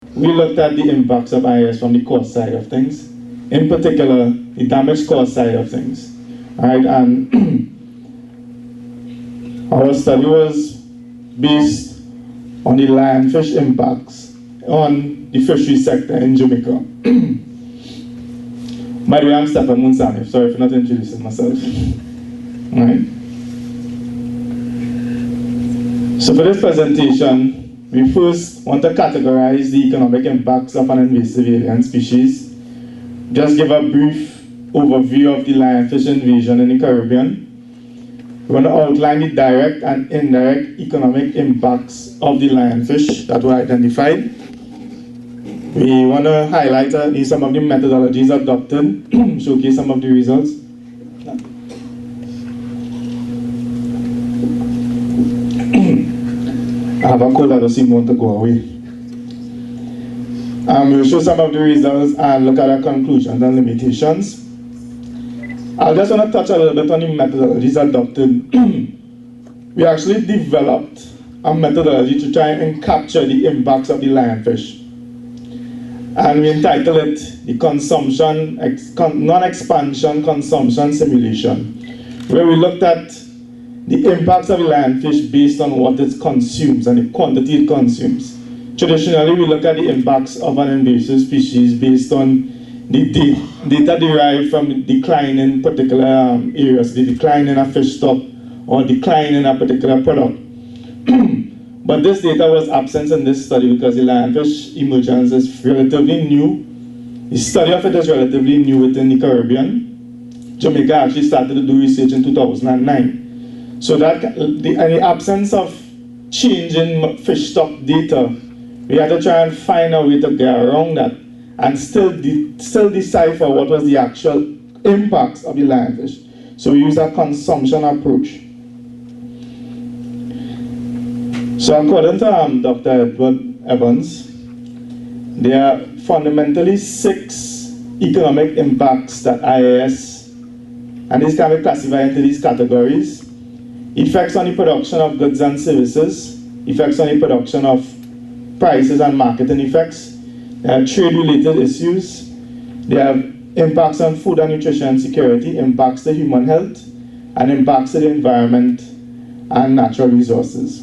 we looked at the impacts of IS from the cost side of things, in particular, the damage cost side of things. Right? And our study was based on the lionfish impacts on the fishery sector in Jamaica. By the way, I'm Stephan Moonsammy. Sorry for not introducing myself. All right. So for this presentation, we first want to categorize the economic impacts of an invasive alien species, just give a brief overview of the lionfish invasion in the Caribbean. We want to outline the direct and indirect economic impacts of the lionfish that were identified. We want to highlight some of the methodologies adopted, showcase some of the results. I have a cold that doesn't want to go away. We'll show some of the results and look at our conclusions and limitations. I just want to touch a little bit on the methodologies adopted. We actually developed a methodology to try and capture the impacts of the lionfish. And we entitled it the Non-Expansion Consumption Simulation, where we looked at the impacts of the lionfish based on what it consumes and the quantity it consumes. Traditionally, we look at the impacts of an invasive species based on the data derived from the decline in particular areas, the decline in a fish stock or decline in a particular product. But this data was absent in this study because the lionfish emergence is relatively new. The study of it is relatively new within the Caribbean. Jamaica actually started to do research in 2009. So that in the absence of change in fish stock data, we had to try and find a way to get around that and still decipher what was the actual impacts of the lionfish. So we used a consumption approach. So according to Dr. Edward Evans, there are fundamentally 6 economic impacts that IAS, and these can be classified into these categories: effects on the production of goods and services, effects on the production of prices and marketing effects, trade-related issues, they have impacts on food and nutrition security, impacts to human health, and impacts to the environment and natural resources.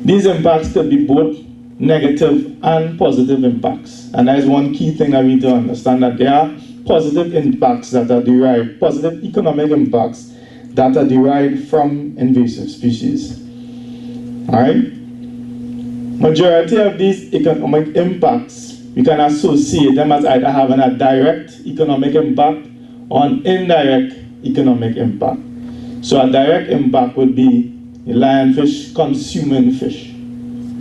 These impacts could be both negative and positive impacts. And that is one key thing that we need to understand, that there are positive impacts that are derived, positive economic impacts that are derived from invasive species. All right? Majority of these economic impacts, we can associate them as either having a direct economic impact or an indirect economic impact. So a direct impact would be the lionfish consuming fish,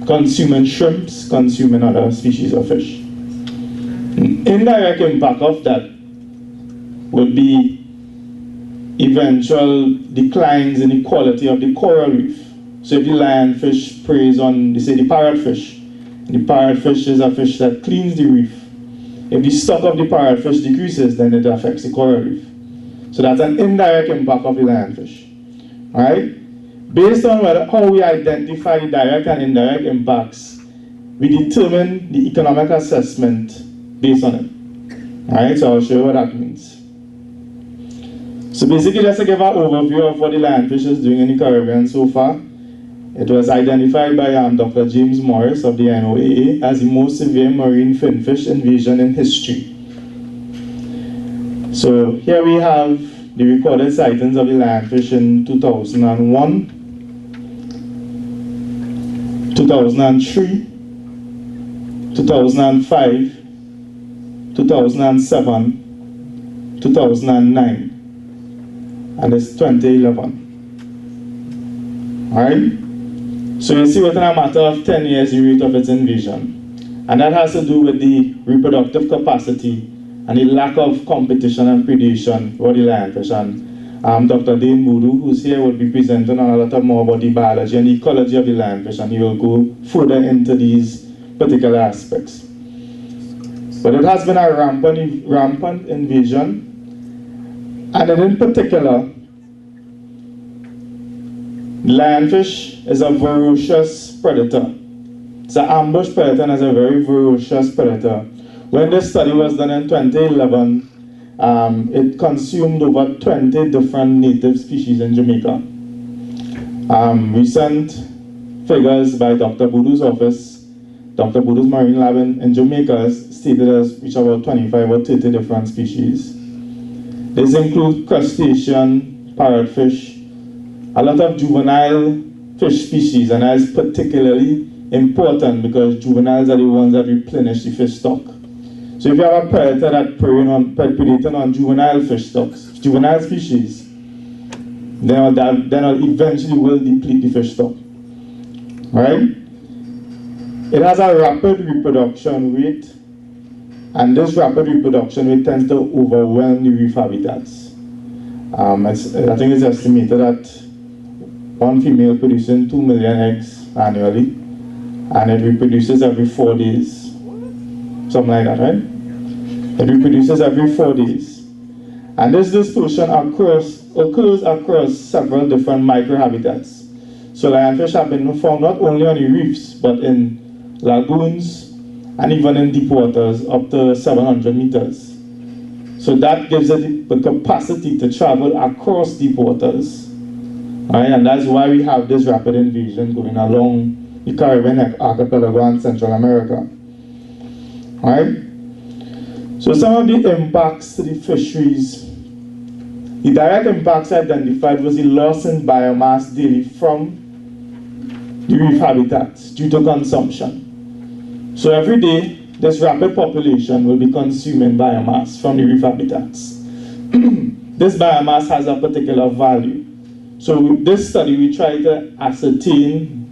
consuming shrimps, consuming other species of fish. An indirect impact of that would be eventual declines in the quality of the coral reef. So if the lionfish preys on, say, the parrotfish, the parrotfish is a fish that cleans the reef. If the stock of the parrotfish decreases, then it affects the coral reef. So that's an indirect impact of the lionfish. All right? Based on how we identify the direct and indirect impacts, we determine the economic assessment based on it. All right? So I'll show you what that means. So basically, just to give an overview of what the lionfish is doing in the Caribbean so far, it was identified by Dr. James Morris of the NOAA as the most severe marine finfish invasion in history. So here we have the recorded sightings of the lionfish in 2001, 2003, 2005, 2007, 2009. And it's 2011. Alright? So you see within a matter of 10 years the rate of its invasion. And that has to do with the reproductive capacity and the lack of competition and predation for the lionfish. And Dr. Dane Boodoo, who's here, will be presenting a lot more about the biology and the ecology of the lionfish, and he will go further into these particular aspects. But it has been a rampant invasion. And in particular, lionfish is a voracious predator. It's an ambush predator and it's a very voracious predator. When this study was done in 2011, it consumed over 20 different native species in Jamaica. Recent figures by Dr. Boodoo's office, Dr. Boodoo's Marine Lab in Jamaica, stated as reach about 25 or 30 different species. These include crustacean, parrotfish, a lot of juvenile fish species, and that is particularly important because juveniles are the ones that replenish the fish stock. So if you have a predator that predating on juvenile fish stocks, juvenile species, then eventually will deplete the fish stock. Right? It has a rapid reproduction rate, and this rapid reproduction rate tends to overwhelm the reef habitats. I think it's estimated that one female producing 2 million eggs annually, and it reproduces every 4 days. Something like that, right? It reproduces every 4 days. And this dispersion occurs across several different microhabitats. So lionfish have been found not only on the reefs, but in lagoons and even in deep waters up to 700 meters. So that gives it the capacity to travel across deep waters. Right? And that's why we have this rapid invasion going along the Caribbean archipelago and Central America. Right? So some of the impacts to the fisheries. The direct impacts identified was the loss in biomass daily from the reef habitats due to consumption. So every day, this rapid population will be consuming biomass from the reef habitats. This biomass has a particular value. So with this study, we try to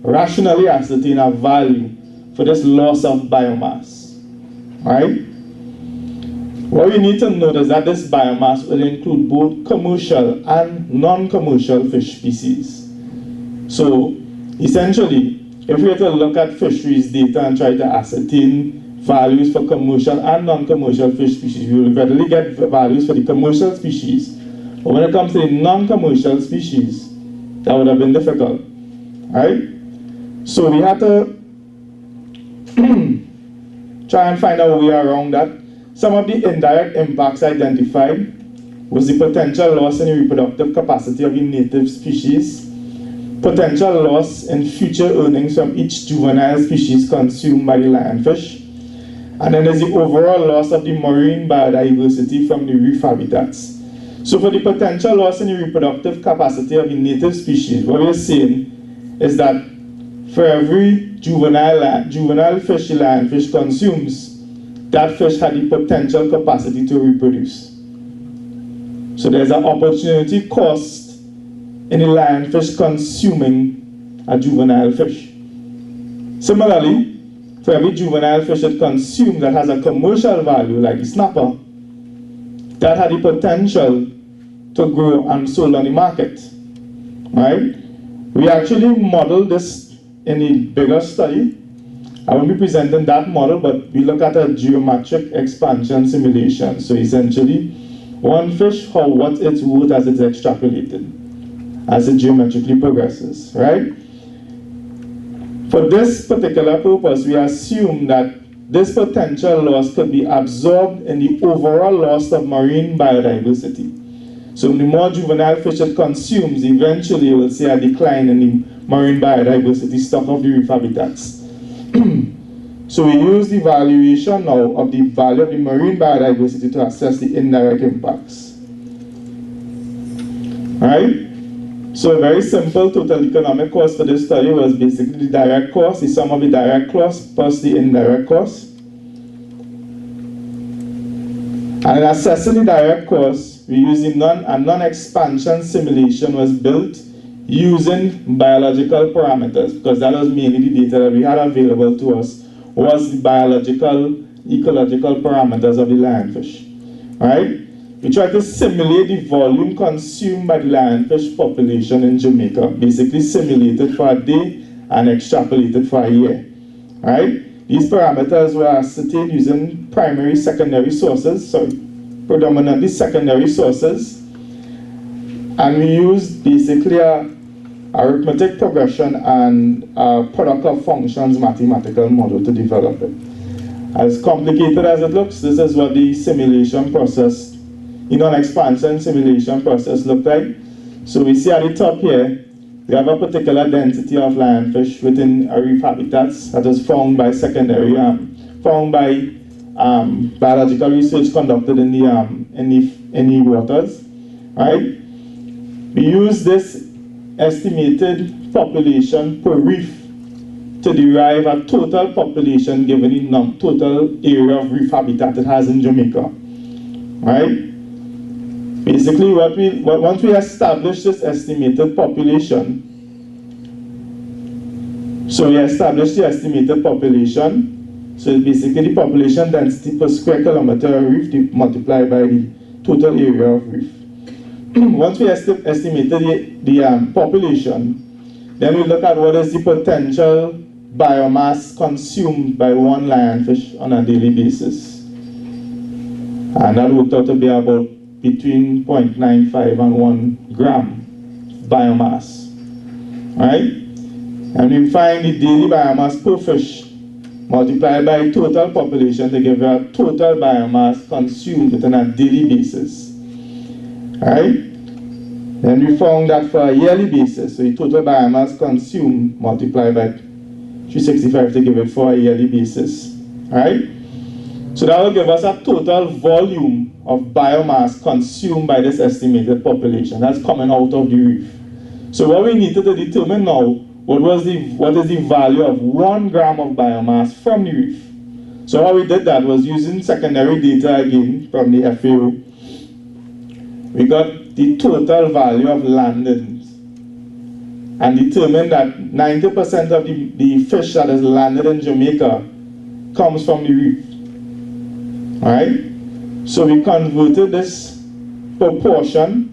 rationally ascertain a value for this loss of biomass. Right? What we need to note is that this biomass will include both commercial and non-commercial fish species. So essentially, if we were to look at fisheries data and try to ascertain values for commercial and non-commercial fish species, we will readily get values for the commercial species. But when it comes to the non-commercial species, that would have been difficult. Right? So we had to try and find out a way around that. Some of the indirect impacts identified was the potential loss in the reproductive capacity of the native species, potential loss in future earnings from each juvenile species consumed by the lionfish, and then there's the overall loss of the marine biodiversity from the reef habitats. So for the potential loss in the reproductive capacity of the native species, what we're saying is that for every juvenile fish the lionfish consumes, that fish had the potential capacity to reproduce. So there's an opportunity cost in the lionfish consuming a juvenile fish. Similarly, for every juvenile fish it consumes that has a commercial value, like the snapper, that had the potential to grow and sold on the market. Right? We actually modeled this in a bigger study. I won't be presenting that model, but we look at a geometric expansion simulation. So essentially, one fish, what it's worth as it's extrapolated, as it geometrically progresses, right? For this particular purpose, we assume that this potential loss could be absorbed in the overall loss of marine biodiversity. So the more juvenile fish it consumes, eventually you will see a decline in the marine biodiversity stock of the reef habitats. So we use the valuation now of the value of the marine biodiversity to assess the indirect impacts. Alright? So a very simple total economic cost for this study was basically the direct cost, the sum of the direct cost plus the indirect cost. And in assessing the direct cost, we used a non-expansion simulation was built using biological parameters, because that was mainly the data that we had available to us, was the biological, ecological parameters of the lionfish. Right? We tried to simulate the volume consumed by the lionfish population in Jamaica, basically simulated for a day and extrapolated for a year. Right? These parameters were ascertained using predominantly secondary sources, and we used basically a arithmetic progression and a product of functions mathematical model to develop it. As complicated as it looks, this is what the simulation process, an expansion simulation process looked like. So we see at the top here, we have a particular density of lionfish within a reef habitats that is found by biological research conducted in the waters, right? We use this estimated population per reef to derive a total population given the total area of reef habitat it has in Jamaica, right? Basically, once we establish this estimated population, so we establish the estimated population, so basically the population density per square kilometer of reef multiplied by the total area of reef. Once we estimated the population, then we look at what is the potential biomass consumed by one lionfish on a daily basis. And that worked out to be about between 0.95 and 1 gram biomass, right? And we find the daily biomass per fish multiplied by total population to give a total biomass consumed within a daily basis, right? Then we found that for a yearly basis, so the total biomass consumed multiplied by 365 to give it for a yearly basis, right? So that will give us a total volume of biomass consumed by this estimated population that's coming out of the reef. So what we needed to determine now, what is the value of 1 gram of biomass from the reef. So how we did that was using secondary data again from the FAO. We got the total value of landings and determined that 90% of the fish that is landed in Jamaica comes from the reef. Alright? So we converted this proportion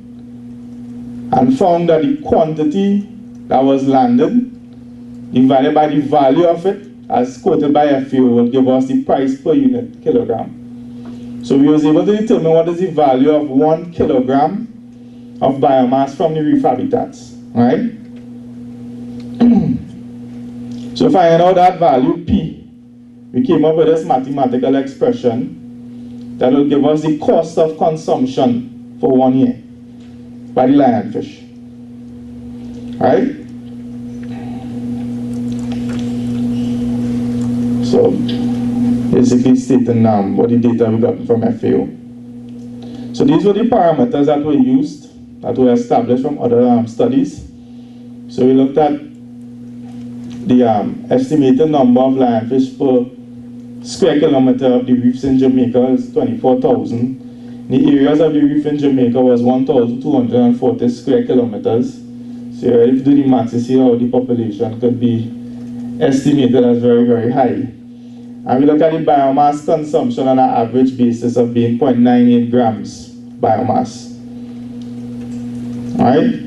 and found that the quantity that was landed divided by the value of it as quoted by FAO will give us the price per unit kilogram. So we was able to determine what is the value of 1 kilogram of biomass from the reef habitats. Right? So finding out that value P, we came up with this mathematical expression that will give us the cost of consumption for 1 year by the lionfish. Right? So basically stating what the data we got from FAO. So these were the parameters that were used, that were established from other studies. So we looked at the estimated number of lionfish per square kilometer of the reefs in Jamaica is 24,000. The areas of the reef in Jamaica was 1,240 square kilometers. So if you do the math, you see how the population could be estimated as very, very high. And we look at the biomass consumption on an average basis of being 0.98 grams biomass. Alright?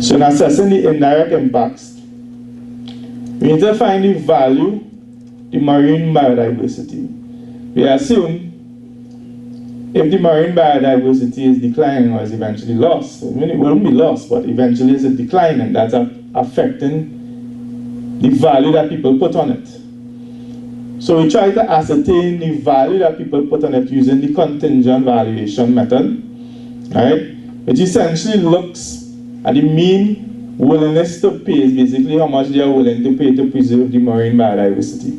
So in assessing the indirect impacts, we need to find the value, the marine biodiversity. We assume if the marine biodiversity is declining or is eventually lost, I mean, it wouldn't be lost, but eventually it's declining, that's affecting the value that people put on it. So we try to ascertain the value that people put on it using the contingent valuation method, right? Which essentially looks at the mean willingness to pay, is basically how much they are willing to pay to preserve the marine biodiversity.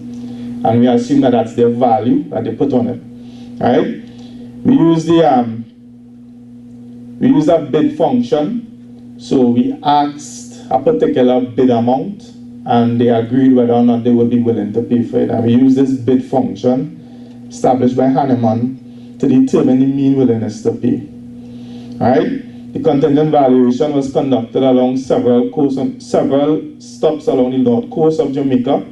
And we assume that that's their value that they put on it, right? We use a bid function. So we asked a particular bid amount and they agreed whether or not they would be willing to pay for it. And we use this bid function established by Hahnemann to determine the mean willingness to pay. Alright? The contingent valuation was conducted along several stops along the north coast of Jamaica,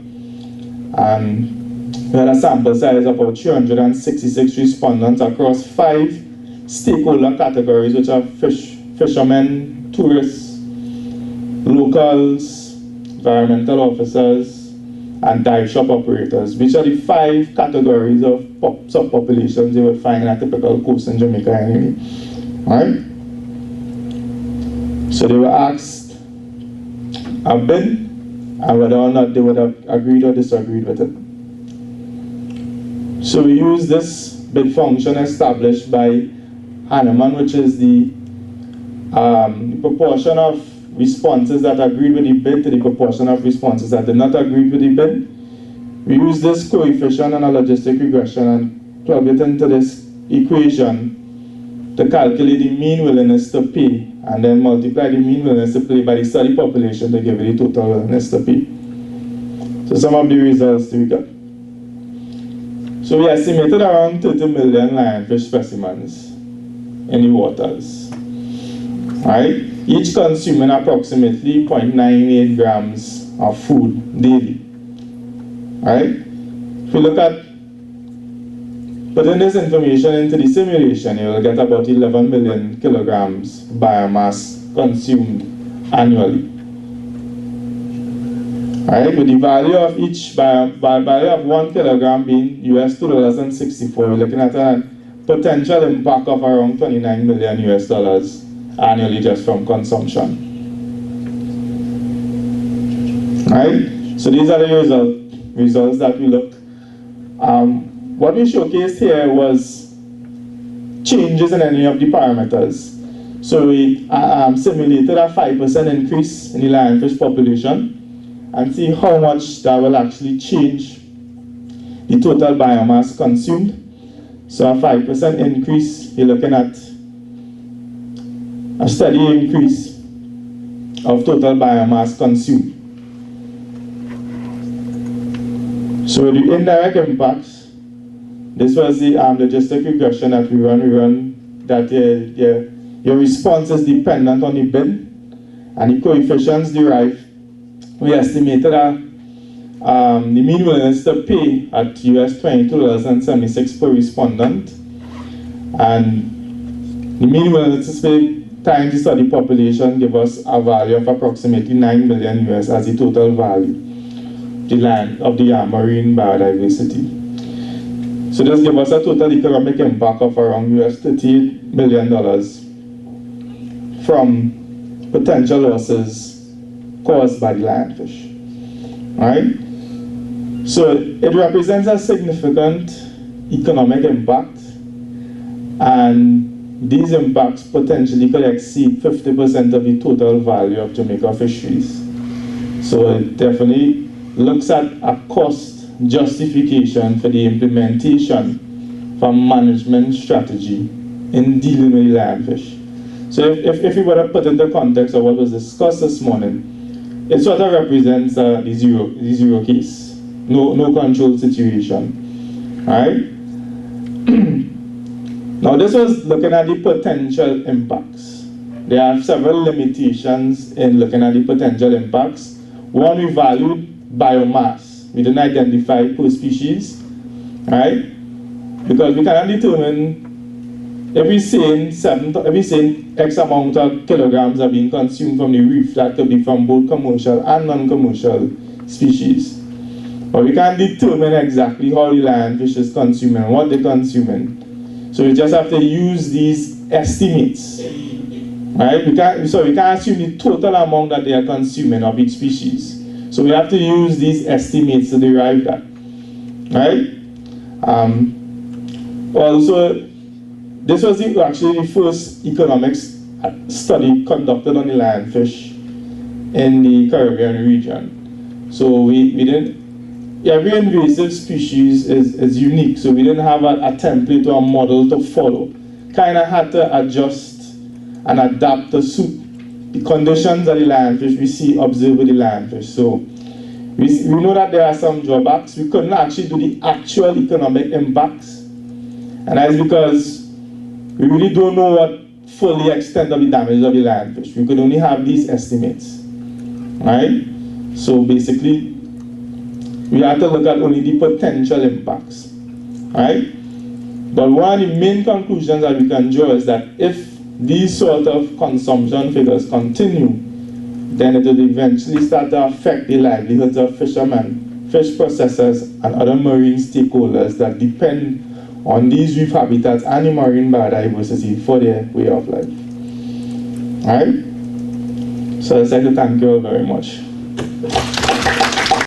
and we had a sample size of about 366 respondents across 5 stakeholder categories, which are fishermen, tourists, locals, environmental officers, and dive shop operators, which are the 5 categories of subpopulations you would find in a typical coast in Jamaica anyway. Alright? So they were asked a bid, and whether or not they would have agreed or disagreed with it. So we use this bid function established by Hanneman, which is the proportion of responses that agreed with the bid to the proportion of responses that did not agree with the bid. We use this coefficient and a logistic regression and plug it into this equation to calculate the mean willingness to pay, and then multiply the mean willingness to pay by the study population to give you the total willingness to pay. So some of the results we got. So we estimated around 30 million lionfish specimens in the waters. Right? Each consuming approximately 0.98 grams of food daily. Right? If you look at putting this information into the simulation, you will get about 11 million kilograms biomass consumed annually. Right? With the value of each value of 1 kilogram being US $2.64, we're looking at a potential impact of around 29 million US dollars annually just from consumption. Right? So these are the results that we look. What we showcased here was changes in any of the parameters. So we simulated a 5% increase in the lionfish population and see how much that will actually change the total biomass consumed. So a 5% increase, you're looking at a steady increase of total biomass consumed. So the indirect impacts, this was the logistic regression that we run that your response is dependent on the bid, and the coefficients derived. We estimated the mean willingness to pay at US $22.76 per respondent, and the mean willingness to pay times the study population give us a value of approximately 9 million US as the total value of the marine biodiversity. So this gives us a total economic impact of around US $38 million from potential losses caused by the lionfish. Right? So it represents a significant economic impact, and these impacts potentially could exceed 50% of the total value of Jamaica fisheries. So it definitely looks at a cost justification for the implementation of a management strategy in dealing with lionfish. So if we were to put in the context of what was discussed this morning, it sort of represents the zero case, no control situation, right? Now this was looking at the potential impacts. There are several limitations in looking at the potential impacts. One, we valued biomass. We didn't identify per species, right? Because we cannot determine if we're saying X amount of kilograms are being consumed from the reef, that could be from both commercial and non-commercial species. But we can't determine exactly how the lionfish is consuming, what they're consuming. So we just have to use these estimates, right? We can't assume the total amount that they are consuming of each species. So we have to use these estimates to derive that, right? Also, this was actually the first economics study conducted on the lionfish in the Caribbean region. So we didn't, every invasive species is unique, so we didn't have a template or a model to follow. Kind of had to adjust and adapt to suit the conditions of the lionfish we see observed with the lionfish. So we know that there are some drawbacks. We couldn't actually do the actual economic impacts, and that's because we really don't know what fully extent of the damage of the lionfish. We could only have these estimates, right? So basically, we have to look at only the potential impacts, right? But one of the main conclusions that we can draw is that if these sort of consumption figures continue, then it will eventually start to affect the livelihoods of fishermen, fish processors, and other marine stakeholders that depend on these reef habitats and the marine biodiversity for their way of life. Alright? So I'd like to thank you all very much.